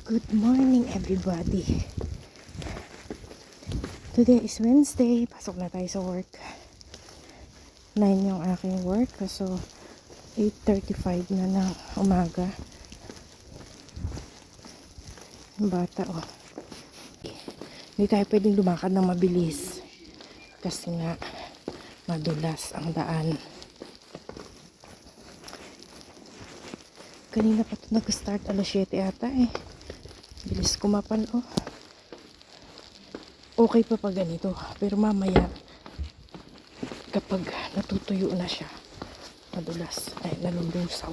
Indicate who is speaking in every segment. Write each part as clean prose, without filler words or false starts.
Speaker 1: Good morning everybody. Today is Wednesday. Pasok na tayo sa work. 9 yung aking work. So 8:35 na ng umaga. Yung bata Hindi tayo pwedeng lumakad ng mabilis. Kasi nga madulas ang daan. Kanina pa ito nag-start alas 7 ata Bilis kumapan Okay pa pa ganito. Pero mamaya kapag natutuyo na siya, madulas nalulusaw.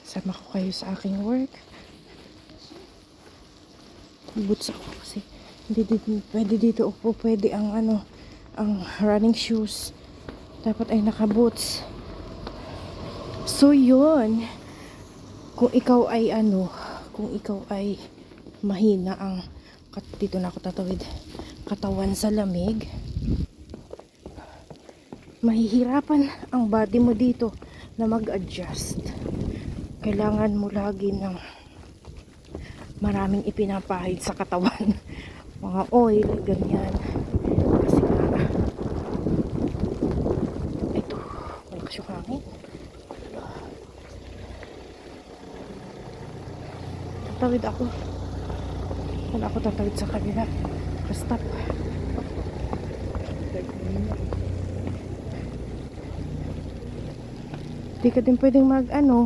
Speaker 1: Sama ko kayo sa aking work. Boots ako kasi pwede dito upo, pwede ang ang running shoes. Dapat ay naka-boots. So yun, kung ikaw ay mahina ang dito na ako tatawid, katawan sa lamig, mahihirapan ang body mo dito na mag-adjust. Kailangan mo lagi ng maraming ipinapahid sa katawan. Mga oil, ganyan. Kasi nga ito, malakas yung hangin. Tatawid ako. Wala ako tatawid sa kabila. Stop. Di ka din pwedeng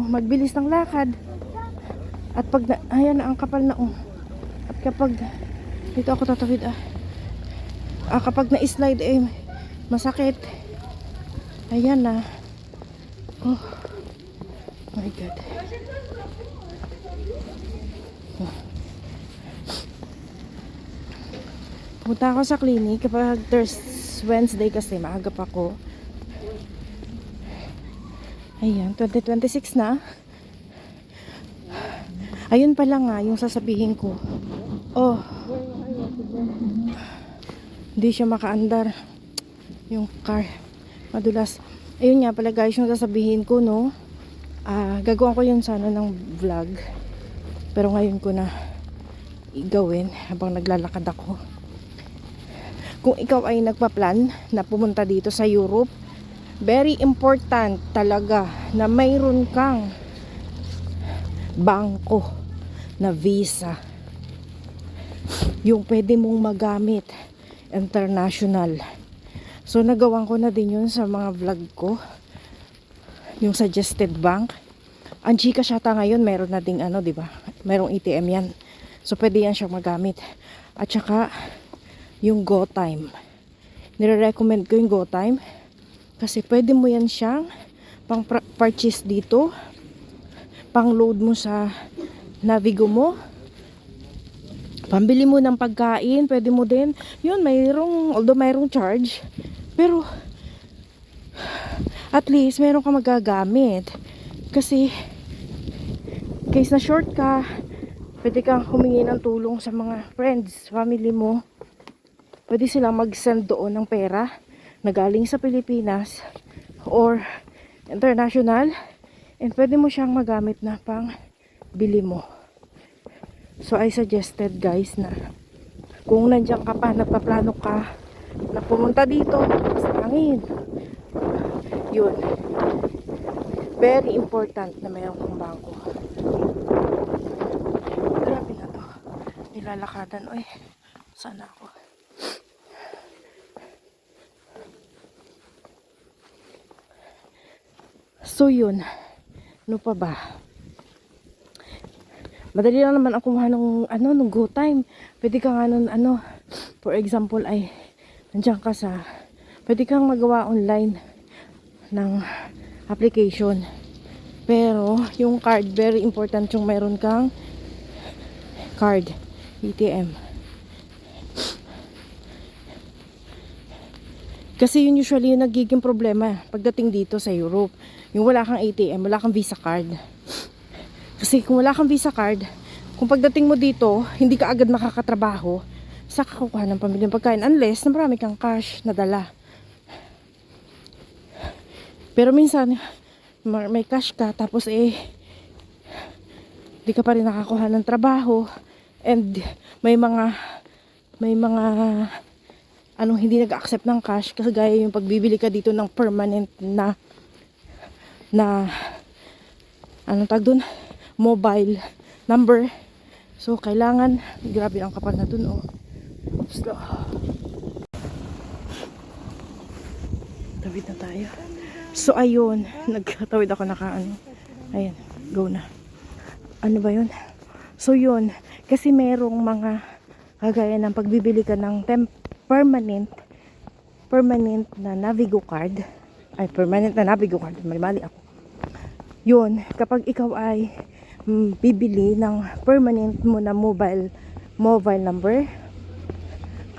Speaker 1: magbilis ng lakad. At pag ayan ang kapal na At kapag dito ako tatawid kapag na-slide masakit. Ayan na. Oh my God. Punta ako sa clinic kapag Wednesday kasi maaga pa ako. Ayan, 2026 na. Ayun pala nga yung sasabihin ko. Hindi siya makaandar yung car. Madulas. Ayun nga pala guys yung sasabihin ko gagawin ko yun sana ng vlog. Pero ngayon ko na igawin habang naglalakad ako. Kung ikaw ay nagpa-plan na pumunta dito sa Europe, very important talaga na mayroon kang bangko na visa. Yung pwede mong magamit international. So nagawan ko na din yun sa mga vlog ko. Yung suggested bank. Ang Gcash ata ngayon meron na ding di ba? Merong ATM yan. So pwede yan siyang magamit. At saka yung GoTime. Nire-recommend ko yung GoTime kasi pwede mo yan siyang pang purchase dito, pang load mo sa Navigo mo, pambili mo ng pagkain, pwede mo din yun, although mayroong charge, pero at least meron ka magagamit kasi case na short ka, pwede kang humingi ng tulong sa mga friends, family mo. Pwede silang mag-send doon ng pera na galing sa Pilipinas or international, and pwede mo siyang magamit na pang bili mo. So I suggested guys na kung nandiyan ka pa, nagpaplano ka na pumunta dito sa hangin, yun, very important na mayroon kang bangko. Grabe na to, nilalakadan. Sana ako. So yun, ano pa ba? Madali lang naman ako kumuha ng GoTime. Pwede ka nga for example nandiyan ka pwede kang magawa online ng application. Pero yung card, very important yung mayroon kang card, ATM. Kasi yun usually yung nagiging problema pagdating dito sa Europe. Yung wala kang ATM, wala kang Visa card. Kasi kung wala kang Visa card, kung pagdating mo dito, hindi ka agad makakatrabaho, saka kukuha ng pambiling pagkain unless na marami kang cash na dala. Pero minsan may cash ka, tapos di ka pa rin nakakuha ng trabaho, and may mga anong hindi nag-accept ng cash, kasi gaya yung pagbibili ka dito ng permanent na anong tag dun, mobile number. So kailangan, grabe ang kapal na dun, oh. Slow. Tawid na tayo. So ayun, nagtawid ako ayan, go na. Ano ba yun? So yun, kasi merong mga kagaya ng pagbibili ka ng permanent na Navigo card. Ay, permanent na Navigo card. Mali ako. Yun, kapag ikaw ay bibili ng permanent mo na mobile number,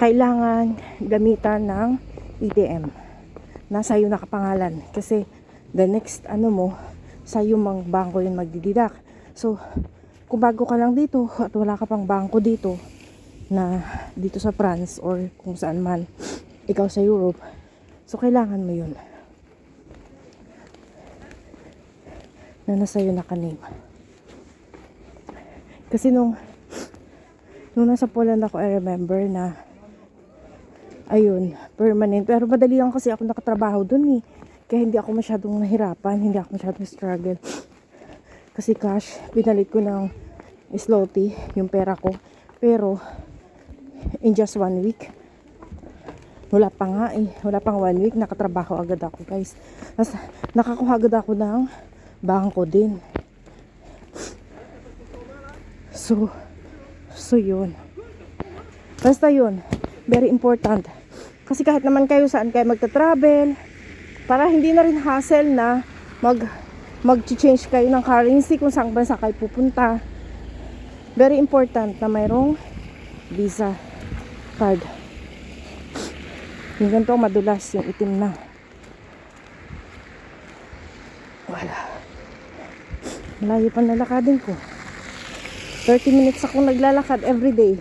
Speaker 1: kailangan gamitan ng ATM na sa'yo nakapangalan. Kasi the next sa'yo mang bangko yun magdididak. So, kung bago ka lang dito at wala ka pang bangko dito sa France or kung saan man ikaw sa Europe, so kailangan mo yun na nasa'yo naka-name. Kasi nung nasa Poland ako, I remember na ayun, permanent. Pero madali lang kasi ako nakatrabaho dun eh. Kaya hindi ako masyadong nahirapan, hindi ako masyadong struggle. Kasi cash, pinalit ko ng zloty, yung pera ko. Pero, in just 1 week, wala pang 1 week, nakatrabaho agad ako, guys. Tapos, nakakuha agad ako ng bangko din. So yun. Basta yun, very important. Kasi kahit naman kayo saan kayo magta-travel, para hindi na rin hassle na mag-change kayo ng currency kung saan bansa kayo pupunta. Very important na mayroong Visa card. Yung ganito madulas, yung itim na. Wala. Malayo pa nalakadin ko. 30 minutes akong naglalakad everyday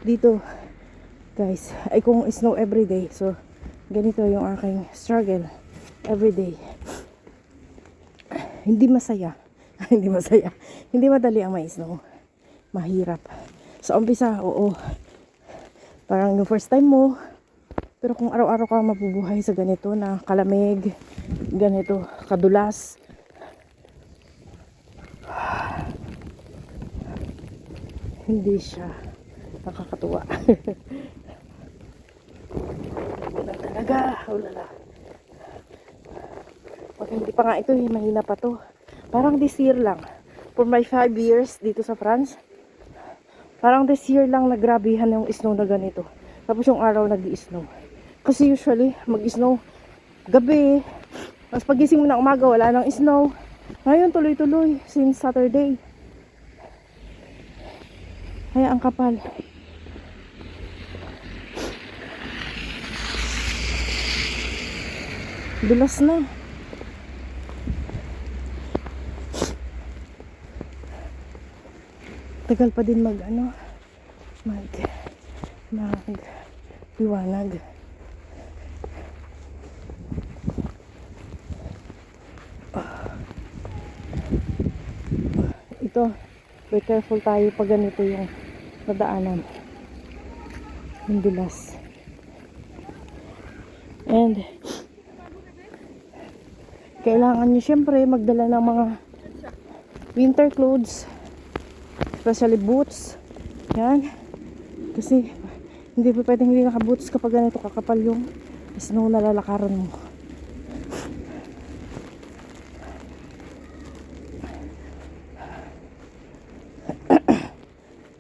Speaker 1: dito, guys. Ay kung snow everyday. So, ganito yung aking struggle everyday. Hindi masaya. Hindi masaya. Hindi madali ang may snow. Mahirap. Sa umpisa, oo. Parang yung first time mo. Pero kung araw-araw ka mabubuhay sa ganito na kalamig, ganito, kadulas, hindi siya nakakatuwa. Wala talaga. Wala. Pag hindi pa nga ito, mahina pa to. Parang this year lang. For my 5 years dito sa France, parang this year lang nagrabihan yung snow na ganito. Tapos yung araw nag-i-snow. Kasi usually, mag-snow gabi. Tapos pagising mo na umaga, wala nang snow. Ngayon, tuloy-tuloy since Saturday. Kaya ang kapal. Dulas na. Tagal pa din liwanag. Ito, be careful tayo pag ganito yung nadaanan. Yung dulas. And kailangan nyo syempre magdala ng mga winter clothes, especially boots. Yan. Kasi hindi pa pwedeng hindi naka-boots kapag ganito kakapal yung snow na lalakaran mo.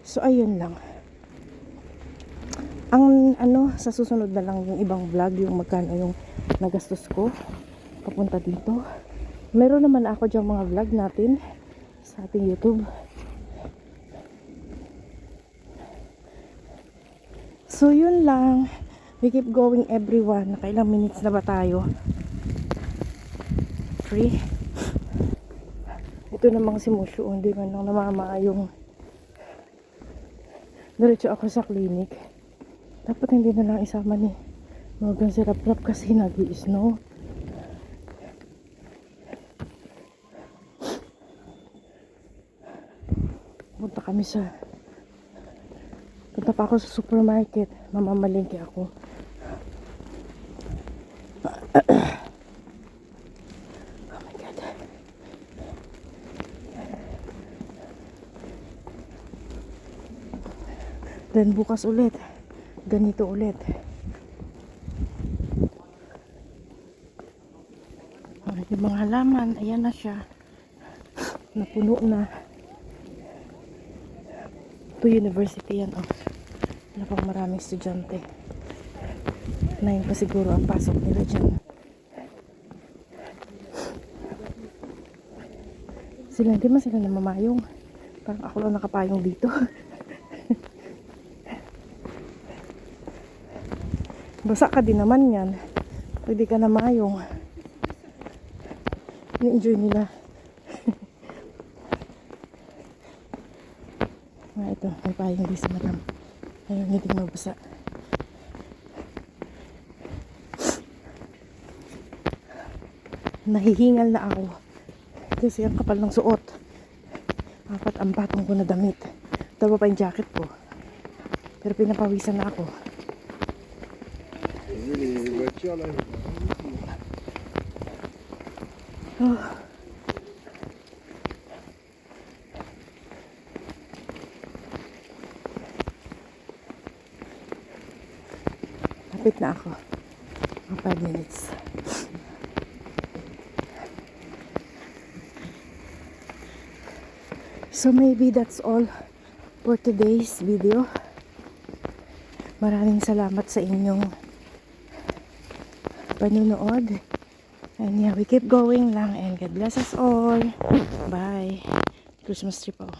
Speaker 1: So ayun lang. Ang sa susunod na lang yung ibang vlog, yung magkano yung nagastos ko papunta dito. Meron naman ako diyang mga vlog natin sa ating YouTube. So yun lang. We keep going everyone. Nakailang minutes na ba tayo? 3. Ito namang si Mushu. Hindi man lang namama yung diretso ako sa clinic. Dapat hindi na lang isama ni Morgan si Rap kasi nag-i-snow. Punta pa ako sa supermarket. Mamamalingki ako. Oh my God. Then bukas ulit. Ganito ulit. Yung mga halaman, ayan na siya. Napuno na. To university yan, oh. Wala pang maraming estudyante. 9 pa siguro ang pasok nila dyan. Hindi man sila namamayong. Parang ako lang nakapayong dito. Basa ka din naman yan. Pwede ka namayong. I-enjoy nila. Ito, may payong din si madam. Ayaw hindi mabasa. Nahihingal na ako. Kasi ang kapal ng suot. 4 ang patong ko na damit. Dalawa pa yung jacket ko. Pero pinapawisan na ako. Oh. Lapit na ako. 5 minutes. So maybe that's all for today's video. Maraming salamat sa inyong panunood. And yeah, we keep going lang. And God bless us all. Bye. Christmas tree po.